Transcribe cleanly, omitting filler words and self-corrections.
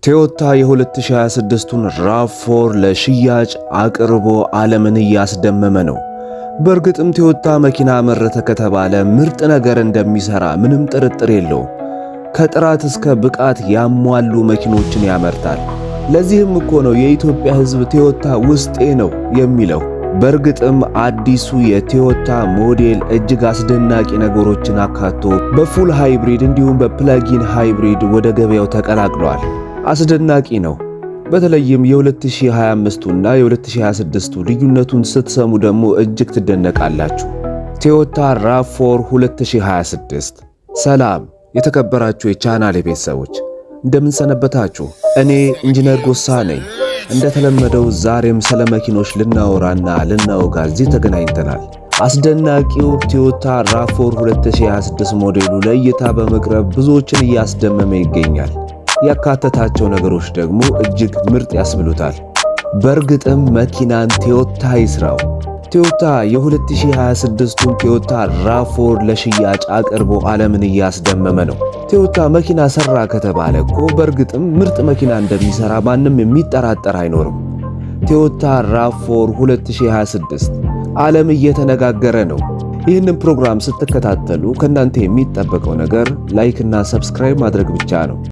ቶዮታ የ2026ቱን RAV4 ለሽያጭ አቅርቦ ዓለምን እያስደመመ ነው። በእርግጥም ቶዮታ መኪና አመረተ ከተባለ ምርጥ ነገር እንደሚሰራ ምንም ጥርጥር የለውም። ከጥራት እስከ ብቃት ያሟሉ መኪኖችን ያመርታል። ለዚህም እኮ ነው የኢትዮጵያ ሕዝብ ቶዮታ ውስጤ ነው የሚለው። በእርግጥም አዲሱ የቶዮታ ሞዴል እጅግ አስደናቂ ነገሮችን አካቶ በፉል ሃይብሪድ እንዲሁም በፕላጊን ሃይብሪድ ወደ ገበያው ተቀላቅሏል። አስደናቂ ነው። በተለይም የ2025ቱና የ2026ቱ ልዩነቱን ስትሰሙ ደግሞ እጅግ ትደነቃላችሁ። ቶዮታ RAV4 2026። ሰላም የተከበራችሁ የቻናሌ ቤተሰቦች እንደምን ሰነበታችሁ? እኔ ኢንጂነር ጎሳ ነኝ። እንደተለመደው ዛሬም ስለ መኪኖች ልናወራና ልናወጋ እዚህ ተገናኝተናል። አስደናቂው ቶዮታ RAV4 2026 ሞዴሉ ለእይታ በመቅረብ ብዙዎችን እያስደመመ ይገኛል። ያካተታቸው ነገሮች ደግሞ እጅግ ምርጥ ያስብሉታል። በእርግጥም መኪናን ቶዮታ ይስራው። ቶዮታ የ2026ቱን ቶዮታ RAV4 ለሽያጭ አቅርቦ ዓለምን እያስደመመ ነው። ቶዮታ መኪና ሰራ ከተባለ እኮ በእርግጥም ምርጥ መኪና እንደሚሰራ ማንም የሚጠራጠር አይኖርም። ቶዮታ RAV4 2026 ዓለም እየተነጋገረ ነው። ይህንን ፕሮግራም ስትከታተሉ ከእናንተ የሚጠበቀው ነገር ላይክ እና ሰብስክራይብ ማድረግ ብቻ ነው።